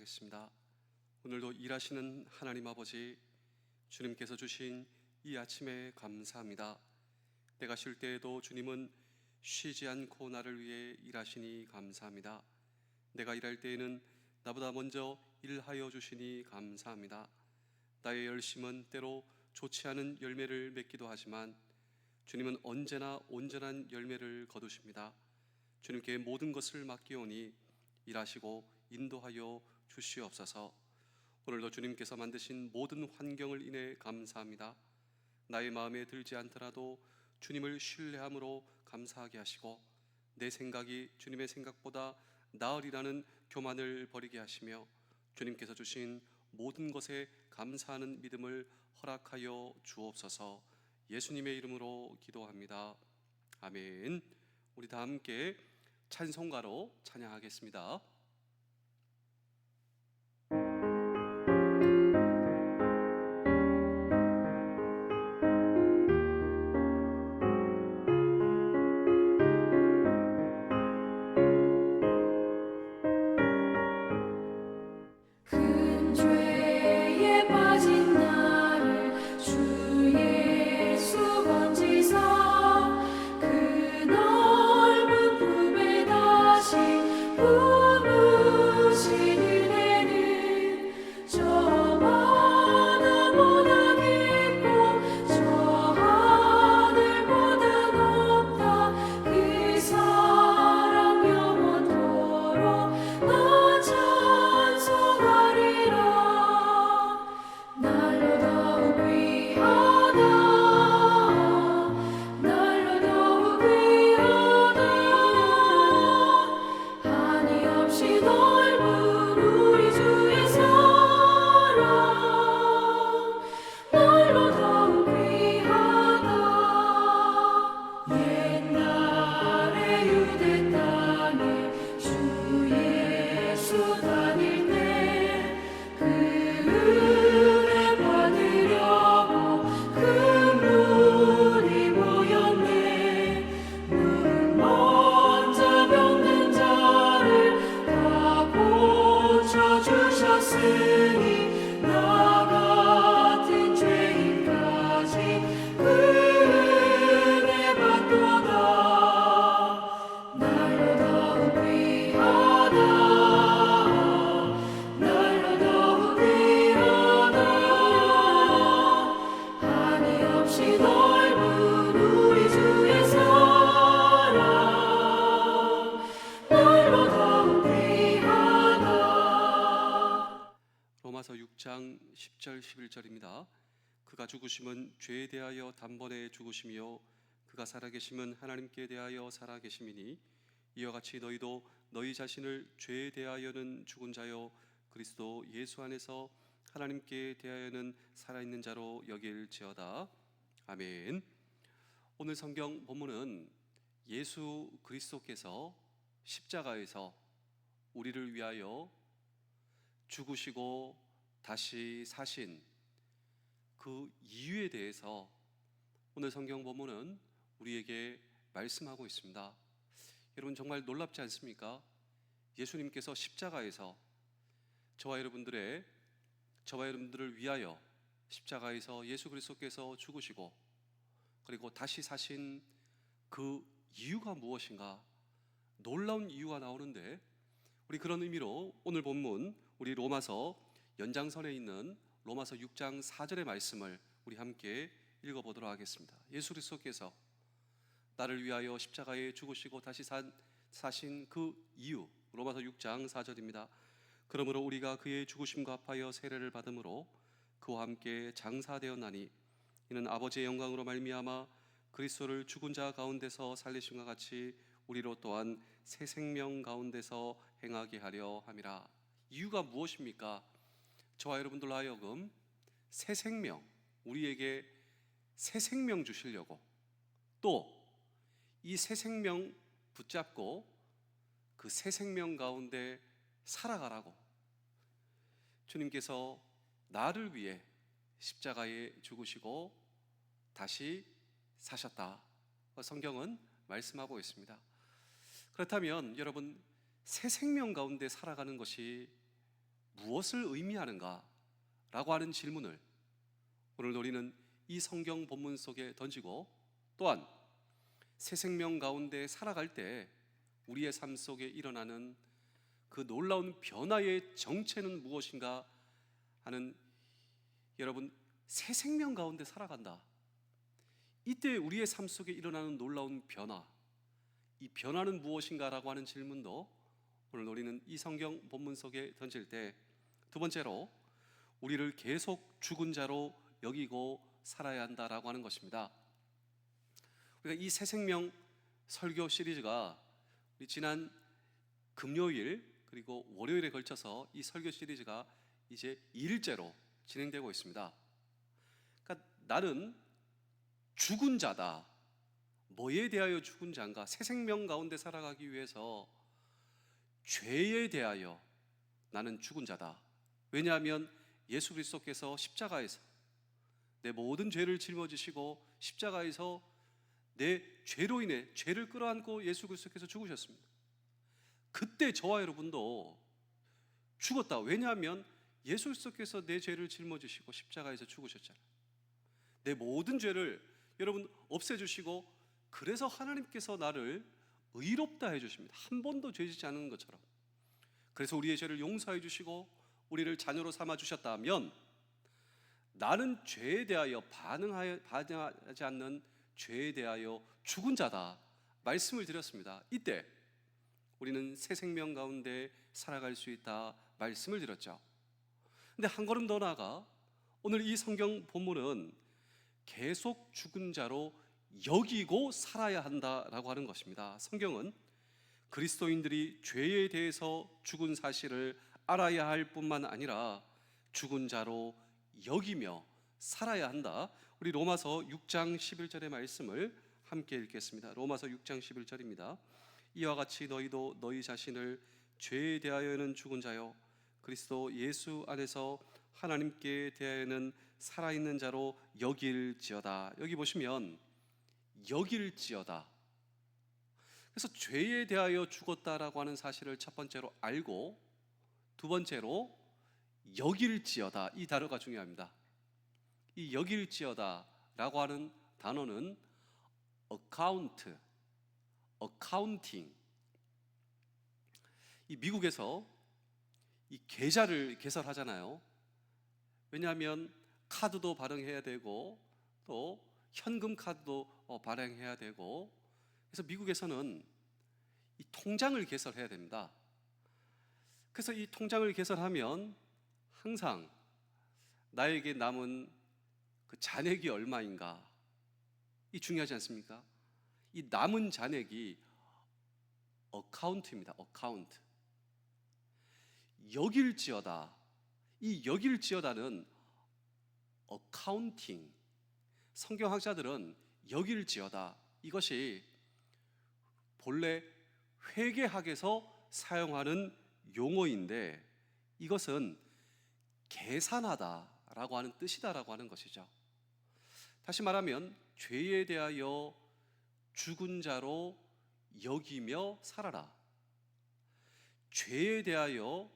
기도하겠습니다. 오늘도 일하시는 하나님 아버지, 주님께서 주신 이 아침에 감사합니다. 내가 쉴 때에도 주님은 쉬지 않고 나를 위해 일하시니 감사합니다. 내가 일할 때에는 나보다 먼저 일하여 주시니 감사합니다. 나의 열심은 때로 좋지 않은 열매를 맺기도 하지만 주님은 언제나 온전한 열매를 거두십니다. 주님께 모든 것을 맡기오니 일하시고 인도하여 주시옵소서. 오늘도 주님께서 만드신 모든 환경을 인해 감사합니다. 나의 마음에 들지 않더라도 주님을 신뢰함으로 감사하게 하시고 내 생각이 주님의 생각보다 나으리라는 교만을 버리게 하시며 주님께서 주신 모든 것에 감사하는 믿음을 허락하여 주옵소서. 예수님의 이름으로 기도합니다. 아멘. 우리 다 함께 찬송가로 찬양하겠습니다. 로마서 6장 10절 11절입니다. 그가 죽으심은 죄에 대하여 단번에 죽으심이요 그가 살아계심은 하나님께 대하여 살아계심이니 이와 같이 너희도 너희 자신을 죄에 대하여는 죽은 자요 그리스도 예수 안에서 하나님께 대하여는 살아있는 자로 여길지어다. 아멘. 오늘 성경 본문은 예수 그리스도께서 십자가에서 우리를 위하여 죽으시고 다시 사신 그 이유에 대해서 오늘 성경 본문은 우리에게 말씀하고 있습니다. 여러분 정말 놀랍지 않습니까? 예수님께서 십자가에서 저와 여러분들을 위하여 십자가에서 예수 그리스도께서 죽으시고 그리고 다시 사신 그 이유가 무엇인가? 놀라운 이유가 나오는데 우리 그런 의미로 오늘 본문 우리 로마서 연장선에 있는 로마서 6장 4절의 말씀을 우리 함께 읽어보도록 하겠습니다. 예수 그리스도께서 나를 위하여 십자가에 죽으시고 다시 사신 그 이유, 로마서 6장 4절입니다. 그러므로 우리가 그의 죽으심과 합하여 세례를 받음으로 그와 함께 장사되었나니 이는 아버지의 영광으로 말미암아 그리스도를 죽은 자 가운데서 살리심과 같이 우리로 또한 새 생명 가운데서 행하게 하려 함이라. 이유가 무엇입니까? 저와 여러분들로 하여금 새 생명, 우리에게 새 생명 주시려고 또 이 새 생명 붙잡고 그 새 생명 가운데 살아가라고 주님께서 나를 위해 십자가에 죽으시고 다시 사셨다. 성경은 말씀하고 있습니다. 그렇다면 여러분 새 생명 가운데 살아가는 것이 무엇을 의미하는가라고 하는 질문을 오늘 우리는 이 성경 본문 속에 던지고, 또한 새 생명 가운데 살아갈 때 우리의 삶 속에 일어나는 그 놀라운 변화의 정체는 무엇인가 하는, 여러분, 새 생명 가운데 살아간다. 이때 우리의 삶 속에 일어나는 놀라운 변화, 이 변화는 무엇인가라고 하는 질문도 오늘 우리는 이 성경 본문 속에 던질 때, 두 번째로 우리를 계속 죽은 자로 여기고 살아야 한다라고 하는 것입니다. 우리가 이 새 생명 설교 시리즈가 우리 지난 금요일 그리고 월요일에 걸쳐서 이 설교 시리즈가 이제 2일째로 진행되고 있습니다. 그러니까 나는 죽은 자다. 뭐에 대하여 죽은 자인가? 새 생명 가운데 살아가기 위해서 죄에 대하여 나는 죽은 자다. 왜냐하면 예수 그리스도께서 십자가에서 내 모든 죄를 짊어지시고 십자가에서 내 죄로 인해 죄를 끌어안고 예수 그리스도께서 죽으셨습니다. 그때 저와 여러분도 죽었다. 왜냐하면 예수 그리스도께서 내 죄를 짊어지시고 십자가에서 죽으셨잖아요. 내 모든 죄를 여러분 없애주시고, 그래서 하나님께서 나를 의롭다 해주십니다. 한 번도 죄짓지 않은 것처럼. 그래서 우리의 죄를 용서해 주시고 우리를 자녀로 삼아 주셨다면, 나는 죄에 대하여 반응하지 않는 죄에 대하여 죽은 자다 말씀을 드렸습니다. 이때 우리는 새 생명 가운데 살아갈 수 있다 말씀을 드렸죠. 근데 한 걸음 더 나아가 오늘 이 성경 본문은 계속 죽은 자로 여기고 살아야 한다라고 하는 것입니다. 성경은 그리스도인들이 죄에 대해서 죽은 사실을 알아야 할 뿐만 아니라 죽은 자로 여기며 살아야 한다. 우리 로마서 6장 11절의 말씀을 함께 읽겠습니다. 로마서 6장 11절입니다. 이와 같이 너희도 너희 자신을 죄에 대하여는 죽은 자요 그리스도 예수 안에서 하나님께 대하여는 살아있는 자로 여길지어다. 여기 보시면 여길지어다. 그래서 죄에 대하여 죽었다라고 하는 사실을 첫 번째로 알고, 두 번째로 여길지어다, 이 단어가 중요합니다. 이 여길지어다라고 하는 단어는 account, accounting. 이 미국에서 이 계좌를 개설하잖아요. 왜냐하면 카드도 발행해야 되고 또 현금 카드도 발행해야 되고, 그래서 미국에서는 이 통장을 개설해야 됩니다. 그래서 이 통장을 개설하면 항상 나에게 남은 그 잔액이 얼마인가, 이 중요하지 않습니까? 이 남은 잔액이 어카운트입니다. 어카운트. 여길지어다. 이 여길지어다는 어카운팅. 성경학자들은 여길지어다, 이것이 본래 회계학에서 사용하는 용어인데 이것은 계산하다라고 하는 뜻이다라고 하는 것이죠. 다시 말하면 죄에 대하여 죽은 자로 여기며 살아라. 죄에 대하여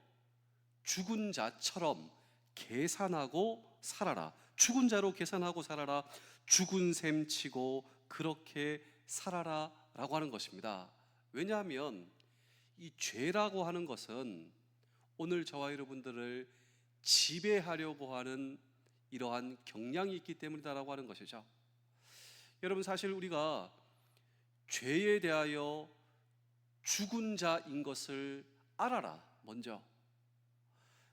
죽은 자처럼 계산하고 살아라. 죽은 자로 계산하고 살아라. 죽은 셈 치고 그렇게 살아라 라고 하는 것입니다. 왜냐하면 이 죄라고 하는 것은 오늘 저와 여러분들을 지배하려고 하는 이러한 경향이 있기 때문이다라고 하는 것이죠. 여러분, 사실 우리가 죄에 대하여 죽은 자인 것을 알아라, 먼저.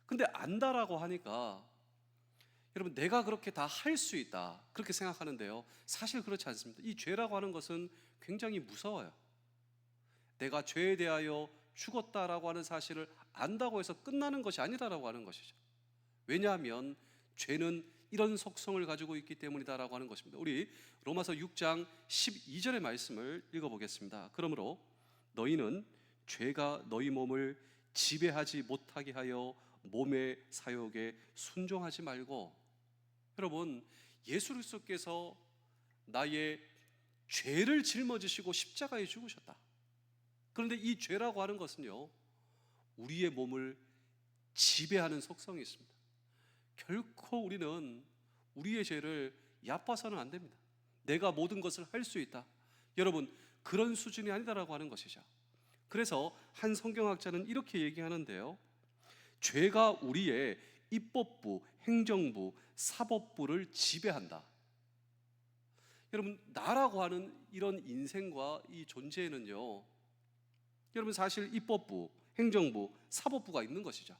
근데 안다라고 하니까 여러분, 내가 그렇게 다 할 수 있다 그렇게 생각하는데요, 사실 그렇지 않습니다. 이 죄라고 하는 것은 굉장히 무서워요. 내가 죄에 대하여 죽었다라고 하는 사실을 안다고 해서 끝나는 것이 아니다라고 하는 것이죠. 왜냐하면 죄는 이런 속성을 가지고 있기 때문이다라고 하는 것입니다. 우리 로마서 6장 12절의 말씀을 읽어보겠습니다. 그러므로 너희는 죄가 너희 몸을 지배하지 못하게 하여 몸의 사욕에 순종하지 말고. 여러분, 예수 그리스도께서 나의 죄를 짊어지시고 십자가에 죽으셨다. 그런데 이 죄라고 하는 것은요, 우리의 몸을 지배하는 속성이 있습니다. 결코 우리는 우리의 죄를 얕봐서는 안 됩니다. 내가 모든 것을 할 수 있다. 여러분, 그런 수준이 아니다라고 하는 것이죠. 그래서 한 성경학자는 이렇게 얘기하는데요. 죄가 우리의 입법부, 행정부, 사법부를 지배한다. 여러분, 나라고 하는 이런 인생과 이 존재에는요, 여러분 사실 입법부, 행정부, 사법부가 있는 것이죠.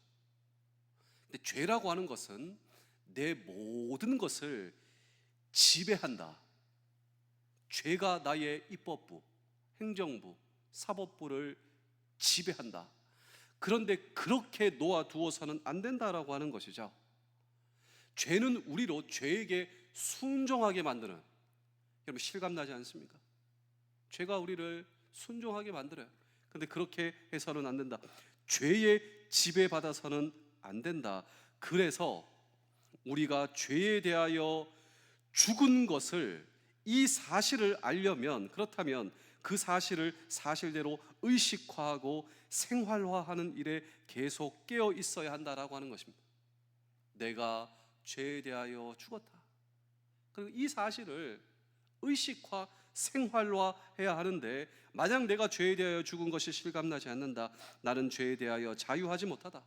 근데 죄라고 하는 것은 내 모든 것을 지배한다. 죄가 나의 입법부, 행정부, 사법부를 지배한다. 그런데 그렇게 놓아두어서는 안 된다라고 하는 것이죠. 죄는 우리로 죄에게 순종하게 만드는, 여러분 실감나지 않습니까? 죄가 우리를 순종하게 만들어요. 그런데 그렇게 해서는 안 된다. 죄에 지배받아서는 안 된다. 그래서 우리가 죄에 대하여 죽은 것을, 이 사실을 알려면, 그렇다면 그 사실을 사실대로 의식화하고 생활화하는 일에 계속 깨어 있어야 한다라고 하는 것입니다. 내가 죄에 대하여 죽었다. 그리고 이 사실을 의식화, 생활화해야 하는데, 만약 내가 죄에 대하여 죽은 것이 실감나지 않는다, 나는 죄에 대하여 자유하지 못하다.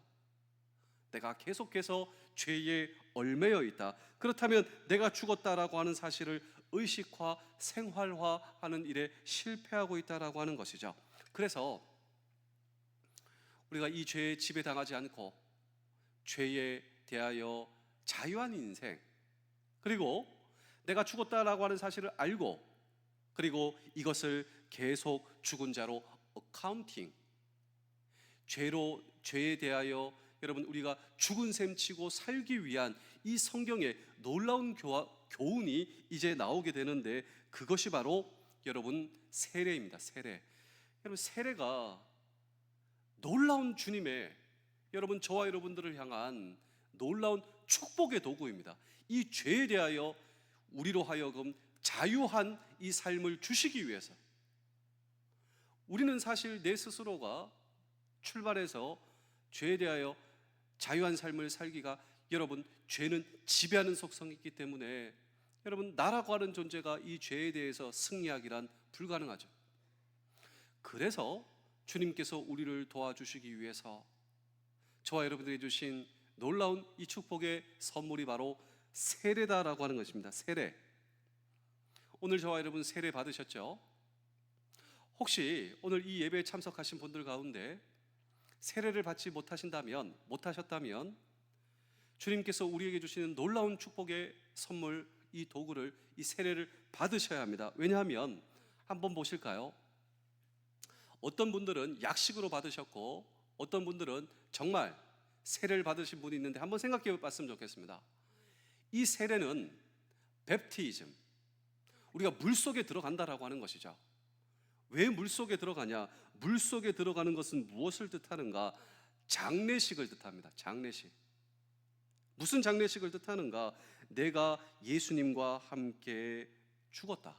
내가 계속해서 죄에 얽매여 있다. 그렇다면 내가 죽었다라고 하는 사실을 의식화, 생활화하는 일에 실패하고 있다라고 하는 것이죠. 그래서 우리가 이 죄에 지배당하지 않고 죄에 대하여 자유한 인생, 그리고 내가 죽었다라고 하는 사실을 알고, 그리고 이것을 계속 죽은 자로 어카운팅, 죄에 대하여 여러분 우리가 죽은 셈 치고 살기 위한 이 성경의 놀라운 교훈이 이제 나오게 되는데, 그것이 바로 여러분 세례입니다. 세례. 여러분 세례가 놀라운 주님의, 여러분 저와 여러분들을 향한 놀라운 축복의 도구입니다. 이 죄에 대하여 우리로 하여금 자유한 이 삶을 주시기 위해서, 우리는 사실 내 스스로가 출발해서 죄에 대하여 자유한 삶을 살기가, 여러분 죄는 지배하는 속성이 있기 때문에 여러분 나라고 하는 존재가 이 죄에 대해서 승리하기란 불가능하죠. 그래서 주님께서 우리를 도와주시기 위해서 저와 여러분들이 주신 놀라운 이 축복의 선물이 바로 세례다라고 하는 것입니다. 세례. 오늘 저와 여러분 세례 받으셨죠? 혹시 오늘 이 예배에 참석하신 분들 가운데 세례를 받지 못하셨다면 주님께서 우리에게 주시는 놀라운 축복의 선물, 이 도구를, 이 세례를 받으셔야 합니다. 왜냐하면 한번 보실까요? 어떤 분들은 약식으로 받으셨고 어떤 분들은 정말 세례를 받으신 분이 있는데, 한번 생각해 봤으면 좋겠습니다. 이 세례는 베프티즘, 우리가 물속에 들어간다라고 하는 것이죠. 왜 물속에 들어가냐? 물속에 들어가는 것은 무엇을 뜻하는가? 장례식을 뜻합니다. 장례식. 무슨 장례식을 뜻하는가? 내가 예수님과 함께 죽었다.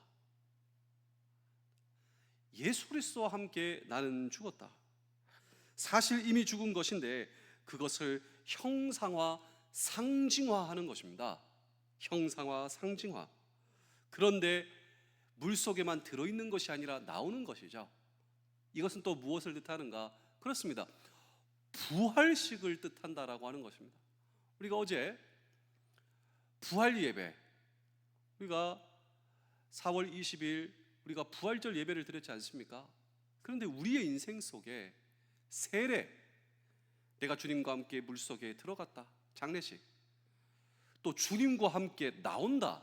예수 그리스도와 함께 나는 죽었다. 사실 이미 죽은 것인데 그것을 형상화, 상징화하는 것입니다. 형상화, 상징화. 그런데 물속에만 들어있는 것이 아니라 나오는 것이죠. 이것은 또 무엇을 뜻하는가? 그렇습니다. 부활식을 뜻한다라고 하는 것입니다. 우리가 어제 부활 예배, 우리가 4월 20일 우리가 부활절 예배를 드렸지 않습니까? 그런데 우리의 인생 속에 세례, 내가 주님과 함께 물속에 들어갔다, 장례식, 또 주님과 함께 나온다,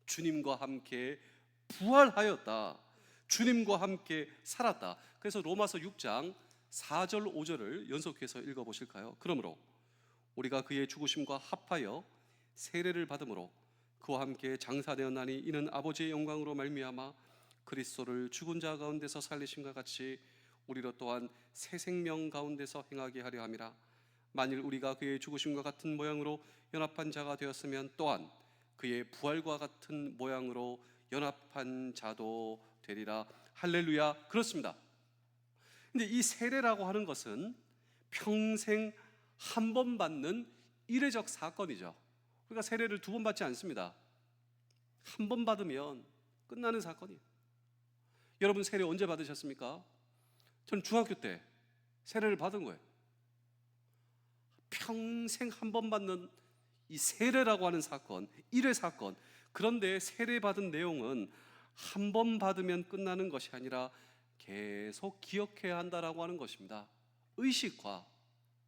주님과 함께 부활하였다, 주님과 함께 살았다. 그래서 로마서 6장 4절 5절을 연속해서 읽어보실까요? 그러므로 우리가 그의 죽으심과 합하여 세례를 받음으로 그와 함께 장사되었나니 이는 아버지의 영광으로 말미암아 그리스도를 죽은 자 가운데서 살리심과 같이 우리로 또한 새 생명 가운데서 행하게 하려 함이라. 만일 우리가 그의 죽으심과 같은 모양으로 연합한 자가 되었으면 또한 그의 부활과 같은 모양으로 연합한 자도 되리라. 할렐루야. 그렇습니다. 근데 이 세례라고 하는 것은 평생 한 번 받는 이례적 사건이죠. 우리가 세례를 두 번 받지 않습니다. 한 번 받으면 끝나는 사건이에요. 여러분 세례 언제 받으셨습니까? 전 중학교 때 세례를 받은 거예요. 평생 한 번 받는 이 세례라고 하는 사건, 일회 사건. 그런데 세례 받은 내용은 한 번 받으면 끝나는 것이 아니라 계속 기억해야 한다라고 하는 것입니다. 의식화,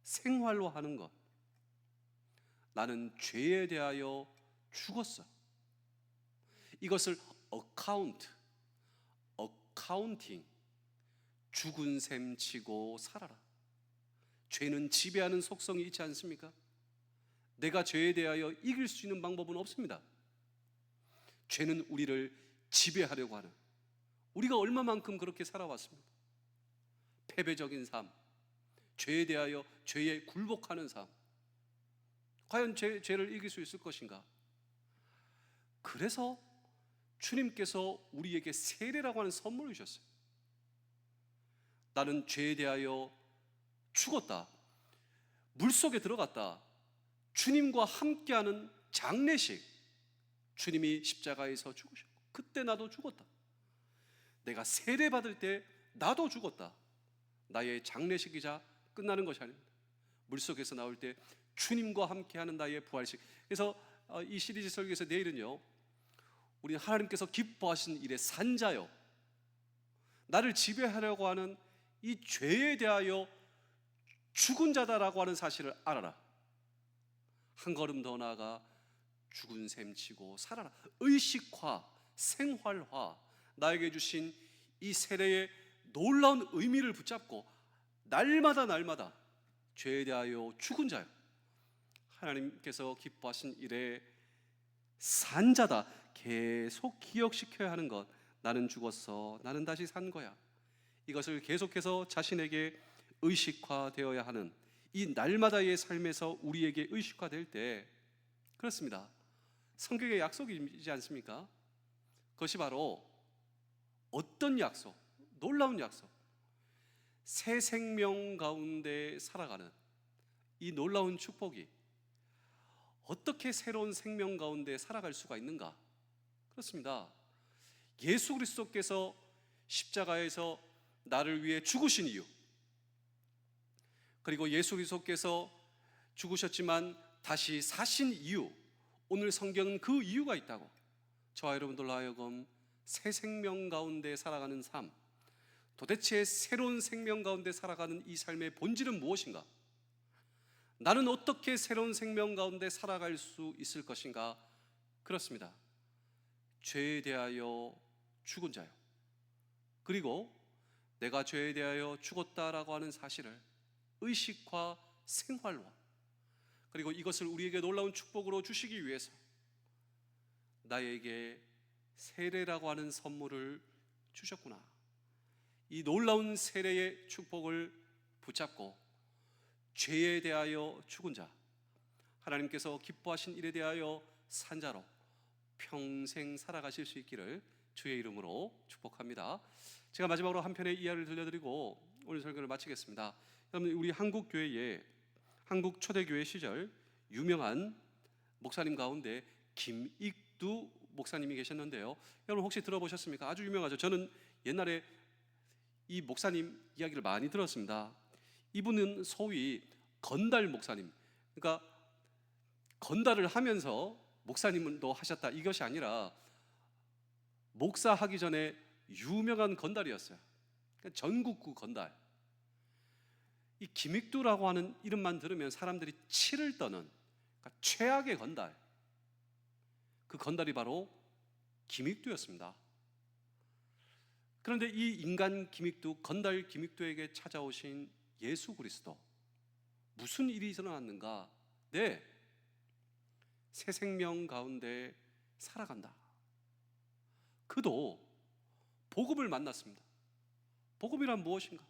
생활로 하는 것. 나는 죄에 대하여 죽었어. 이것을 어카운팅, 죽은 셈 치고 살아라. 죄는 지배하는 속성이 있지 않습니까? 내가 죄에 대하여 이길 수 있는 방법은 없습니다. 죄는 우리를 지배하려고 하는, 우리가 얼마만큼 그렇게 살아왔습니까? 패배적인 삶, 죄에 대하여 죄에 굴복하는 삶. 과연 죄를 이길 수 있을 것인가? 그래서 주님께서 우리에게 세례라고 하는 선물을 주셨어요. 나는 죄에 대하여 죽었다, 물속에 들어갔다. 주님과 함께하는 장례식, 주님이 십자가에서 죽으셨고 그때 나도 죽었다. 내가 세례 받을 때 나도 죽었다. 나의 장례식이자 끝나는 것이 아닙니다. 물속에서 나올 때 주님과 함께하는 나의 부활식. 그래서 이 시리즈 설교에서 내일은요, 우리 하나님께서 기뻐하신 일의 산자요, 나를 지배하려고 하는 이 죄에 대하여 죽은 자다라고 하는 사실을 알아라. 한 걸음 더 나아가 죽은 셈 치고 살아라. 의식화, 생활화, 나에게 주신 이 세례의 놀라운 의미를 붙잡고 날마다 죄에 대하여 죽은 자요, 하나님께서 기뻐하신 일의 산자다, 계속 기억시켜야 하는 것. 나는 죽었어, 나는 다시 산 거야. 이것을 계속해서 자신에게 의식화되어야 하는 이 날마다의 삶에서 우리에게 의식화될 때, 그렇습니다, 성경의 약속이지 않습니까? 그것이 바로 어떤 약속? 놀라운 약속, 새 생명 가운데 살아가는 이 놀라운 축복이 어떻게 새로운 생명 가운데 살아갈 수가 있는가? 그렇습니다. 예수 그리스도께서 십자가에서 나를 위해 죽으신 이유, 그리고 예수 그리스도께서 죽으셨지만 다시 사신 이유, 오늘 성경은 그 이유가 있다고, 저와 여러분들로 하여금 새 생명 가운데 살아가는 삶, 도대체 새로운 생명 가운데 살아가는 이 삶의 본질은 무엇인가? 나는 어떻게 새로운 생명 가운데 살아갈 수 있을 것인가? 그렇습니다. 죄에 대하여 죽은 자요, 그리고 내가 죄에 대하여 죽었다라고 하는 사실을 의식화, 생활화, 그리고 이것을 우리에게 놀라운 축복으로 주시기 위해서 나에게 세례라고 하는 선물을 주셨구나. 이 놀라운 세례의 축복을 붙잡고 죄에 대하여 죽은 자, 하나님께서 기뻐하신 일에 대하여 산 자로 평생 살아가실 수 있기를 주의 이름으로 축복합니다. 제가 마지막으로 한 편의 이야기를 들려드리고 오늘 설교를 마치겠습니다. 여러분, 우리 한국 교회에, 한국 초대교회 시절 유명한 목사님 가운데 김익두 목사님이 계셨는데요, 여러분 혹시 들어보셨습니까? 아주 유명하죠. 저는 옛날에 이 목사님 이야기를 많이 들었습니다. 이분은 소위 건달 목사님, 그러니까 건달을 하면서 목사님도 하셨다, 이것이 아니라 목사하기 전에 유명한 건달이었어요. 그러니까 전국구 건달. 이 김익두라고 하는 이름만 들으면 사람들이 치를 떠는, 그러니까 최악의 건달, 그 건달이 바로 김익두였습니다. 그런데 이 인간 김익두, 건달 김익두에게 찾아오신 예수 그리스도, 무슨 일이 일어났는가? 네, 새 생명 가운데 살아간다. 그도 복음을 만났습니다. 복음이란 무엇인가?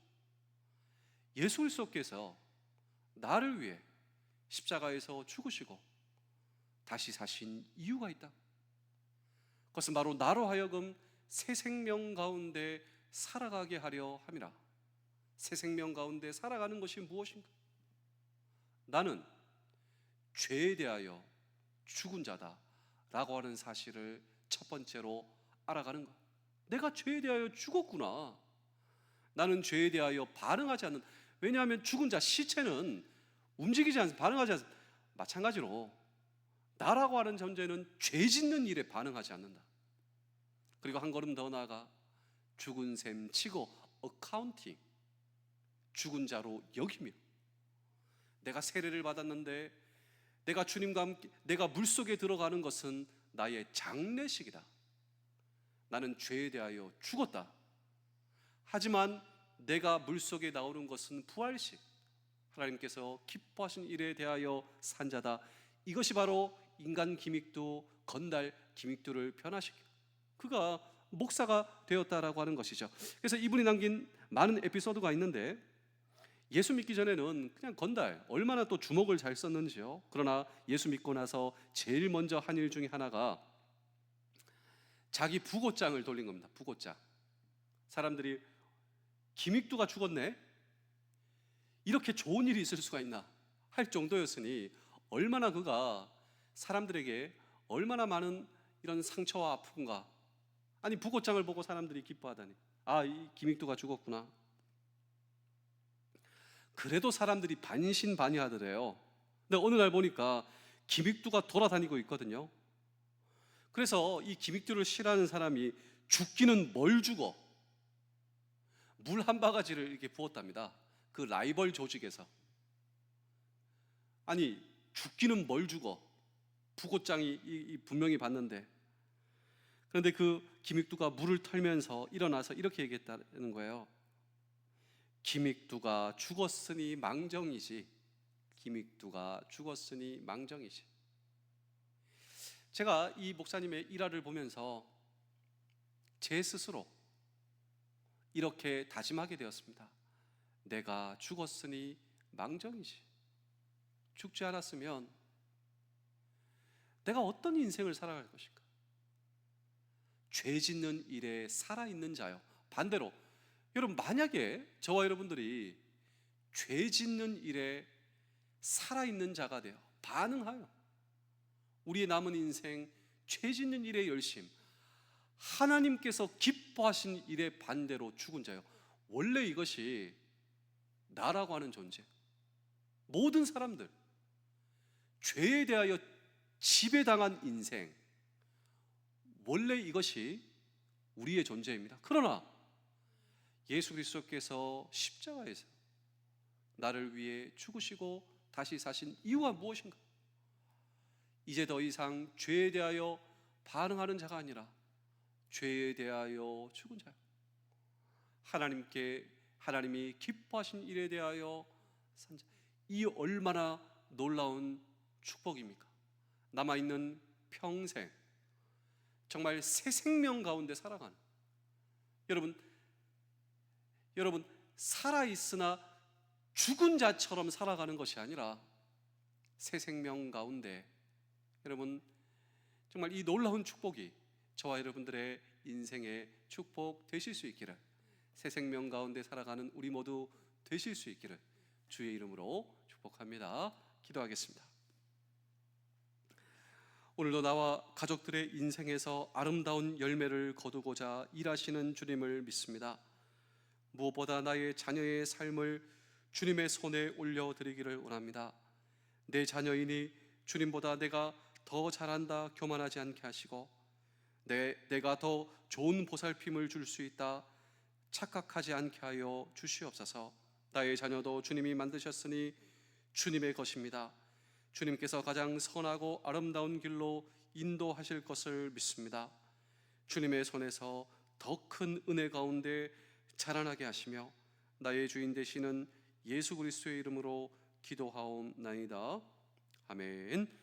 예수 그리스도께서 나를 위해 십자가에서 죽으시고 다시 사신 이유가 있다. 그것은 바로 나로 하여금 새 생명 가운데 살아가게 하려 함이라. 새 생명 가운데 살아가는 것이 무엇인가? 나는 죄에 대하여 죽은 자다라고 하는 사실을 첫 번째로 알아가는 것. 내가 죄에 대하여 죽었구나. 나는 죄에 대하여 반응하지 않는. 왜냐하면 죽은 자 시체는 움직이지 않습니다. 반응하지 않습니다. 마찬가지로 나라고 하는 존재는 죄 짓는 일에 반응하지 않는다. 그리고 한 걸음 더 나아가 죽은 셈 치고 어카운팅, 죽은 자로 여기며, 내가 세례를 받았는데 내가 주님과 함께 내가 물속에 들어가는 것은 나의 장례식이다. 나는 죄에 대하여 죽었다. 하지만 내가 물속에 나오는 것은 부활식, 하나님께서 기뻐하신 일에 대하여 산 자다. 이것이 바로 인간 기믹두 건달 기믹두를 변화시켜 그가 목사가 되었다라고 하는 것이죠. 그래서 이분이 남긴 많은 에피소드가 있는데, 예수 믿기 전에는 그냥 건달, 얼마나 또 주먹을 잘 썼는지요. 그러나 예수 믿고 나서 제일 먼저 한 일 중에 하나가 자기 부고장을 돌린 겁니다. 부고장. 사람들이 기믹두가 죽었네? 이렇게 좋은 일이 있을 수가 있나? 할 정도였으니 얼마나 그가 사람들에게 얼마나 많은 이런 상처와 아픔과, 아니 부고장을 보고 사람들이 기뻐하다니, 아, 이 기믹두가 죽었구나. 그래도 사람들이 반신반의하더래요. 근데 어느 날 보니까 기믹두가 돌아다니고 있거든요. 그래서 이 기믹두를 싫어하는 사람이 죽기는 뭘 죽어? 물 한 바가지를 이렇게 부었답니다. 그 라이벌 조직에서. 아니 죽기는 뭘 죽어? 부고장이 분명히 봤는데. 그런데 그 기믹두가 물을 털면서 일어나서 이렇게 얘기했다는 거예요. 기믹두가 죽었으니 망정이지. 기믹두가 죽었으니 망정이지. 제가 이 목사님의 일화를 보면서 제 스스로 이렇게 다짐하게 되었습니다. 내가 죽었으니 망정이지. 죽지 않았으면 내가 어떤 인생을 살아갈 것인가? 죄 짓는 일에 살아있는 자요. 반대로 여러분, 만약에 저와 여러분들이 죄 짓는 일에 살아있는 자가 되어 반응하여 우리의 남은 인생 죄 짓는 일에 열심, 하나님께서 기뻐하신 일에 반대로 죽은 자요. 원래 이것이 나라고 하는 존재, 모든 사람들, 죄에 대하여 지배당한 인생, 원래 이것이 우리의 존재입니다. 그러나 예수 그리스도께서 십자가에서 나를 위해 죽으시고 다시 사신 이유가 무엇인가? 이제 더 이상 죄에 대하여 반응하는 자가 아니라 죄에 대하여 죽은 자요. 하나님이 기뻐하신 일에 대하여 산 자. 이 얼마나 놀라운 축복입니까? 남아있는 평생 정말 새 생명 가운데 살아가는 여러분 살아있으나 죽은 자처럼 살아가는 것이 아니라 새 생명 가운데, 여러분 정말 이 놀라운 축복이 저와 여러분들의 인생의 축복 되실 수 있기를, 새 생명 가운데 살아가는 우리 모두 되실 수 있기를 주의 이름으로 축복합니다. 기도하겠습니다. 오늘도 나와 가족들의 인생에서 아름다운 열매를 거두고자 일하시는 주님을 믿습니다. 무엇보다 나의 자녀의 삶을 주님의 손에 올려드리기를 원합니다. 내 자녀이니 주님보다 내가 더 잘한다 교만하지 않게 하시고, 내가 더 좋은 보살핌을 줄 수 있다 착각하지 않게 하여 주시옵소서. 나의 자녀도 주님이 만드셨으니 주님의 것입니다. 주님께서 가장 선하고 아름다운 길로 인도하실 것을 믿습니다. 주님의 손에서 더 큰 은혜 가운데 자라나게 하시며 나의 주인 되시는 예수 그리스도의 이름으로 기도하옵나이다. 아멘.